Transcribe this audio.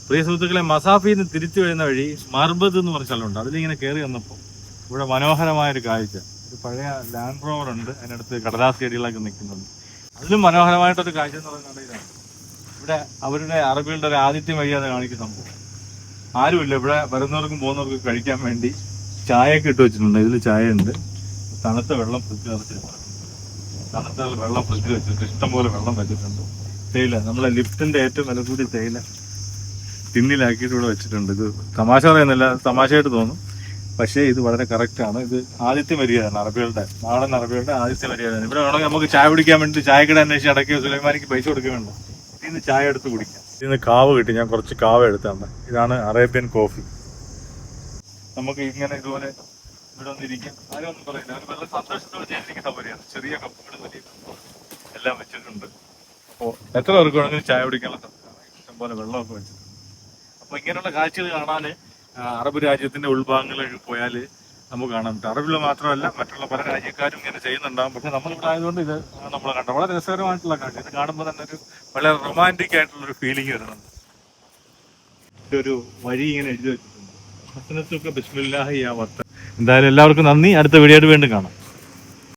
പ്രിയ സുഹൃത്തുക്കളെ, മസാഫിൽ നിന്ന് തിരിച്ചു വരുന്ന വഴി മർബത്ത് എന്ന് പറഞ്ഞ സ്ഥലമുണ്ട്. അതിലിങ്ങനെ കയറി വന്നപ്പോൾ ഇവിടെ മനോഹരമായൊരു കാഴ്ച. ഒരു പഴയ ലാൻഡ് റോവർ ഉണ്ട്, അതിനടുത്ത് കടലാസ് ചെടികളൊക്കെ നിൽക്കുന്നുണ്ട്. അതിലും മനോഹരമായിട്ടൊരു കാഴ്ച എന്ന് പറയുന്നത് ഇതാണ്. ഇവിടെ അവരുടെ അറബികളുടെ ഒരു ആതിഥ്യ മര്യാദ കാണിക്കുന്ന സംഭവം. ആരുമില്ല ഇവിടെ. വരുന്നവർക്കും പോകുന്നവർക്കും കഴിക്കാൻ വേണ്ടി ചായയൊക്കെ ഇട്ട് വെച്ചിട്ടുണ്ട്. ഇതിൽ ചായ ഉണ്ട്, തണുത്ത വെള്ളം ഫ്രിഡ്ജ് നിറച്ചിട്ടുണ്ട്. തണുത്ത വെള്ളം ഫ്രിഡ്ജ് വെച്ചിട്ട് ഇഷ്ടംപോലെ വെള്ളം വെച്ചിട്ടുണ്ട്. തേയില, നമ്മളെ ലിഫ്റ്റിന്റെ ഏറ്റവും വില കൂടി തേയില ടിന്നിലാക്കിയിട്ട് ഇവിടെ വെച്ചിട്ടുണ്ട്. ഇത് തമാശ പറയുന്നില്ല, തമാശയായിട്ട് തോന്നും, പക്ഷേ ഇത് വളരെ കറക്റ്റാണ്. ഇത് ആദിത്യ മര്യാദയാണ്, അറബികളുടെ, നാടൻ അറബികളുടെ ആദിത്യ മര്യാദയാണ്. ഇവിടെ വേണമെങ്കിൽ നമുക്ക് ചായ കുടിക്കാൻ വേണ്ടി ചായക്കട അന്വേഷിച്ച് അടക്കിയോ സുലൈമാനിക്ക് പൈസ കൊടുക്കുകയുണ്ടോ, ഇതിന് ചായ എടുത്ത് കുടിക്കാം. ഇതിന് കാവ് കിട്ടി, ഞാൻ കുറച്ച് കാവ് എടുത്താണ്. ഇതാണ് അറേബ്യൻ കോഫി. നമുക്ക് ഇങ്ങനെ ഇതുപോലെ ഇവിടെ ഒന്നിരിക്കാം, ആരും ഒന്നും പറയില്ല. അവർ വളരെ സന്തോഷത്തോടെ ചെയ്തിരിക്കുന്ന സൗകര്യമാണ്. ചെറിയ കപ്പുകളും വലിയ കപ്പുകളും എല്ലാം വെച്ചിട്ടുണ്ട്. അപ്പോൾ എത്ര പേർക്ക് വേണമെങ്കിലും ചായ കുടിക്കാനുള്ള സൗകര്യമാണ്. ഇഷ്ടംപോലെ വെള്ളമൊക്കെ വെച്ചിട്ടുണ്ട്. അപ്പോൾ ഇങ്ങനെയുള്ള കാഴ്ചകൾ കാണാൻ അറബ് രാജ്യത്തിന്റെ ഉൾഭാഗങ്ങളിൽ പോയാൽ നമുക്ക് കാണാൻ പറ്റും. അറബിൽ മാത്രമല്ല, മറ്റുള്ള പല രാജ്യക്കാരും ഇങ്ങനെ ചെയ്യുന്നുണ്ടാകും. പക്ഷെ നമ്മളിവിടെ ആയതുകൊണ്ട് ഇത് നമ്മൾ കണ്ടു. വളരെ രസകരമായിട്ടുള്ള കാഴ്ച. ഇത് കാണുമ്പോൾ തന്നെ ഒരു വളരെ റൊമാൻറ്റിക് ആയിട്ടുള്ളൊരു ഫീലിംഗ് വരുന്നുണ്ട്. ഒരു വഴി ഇങ്ങനെ എഴുതി വെച്ചിട്ടുണ്ട്, ബിസ്മില്ലാഹി യാ വത്തൻ. എന്തായാലും എല്ലാവർക്കും നന്ദി. അടുത്ത വീഡിയോ ആയിട്ട് വീണ്ടും കാണാം.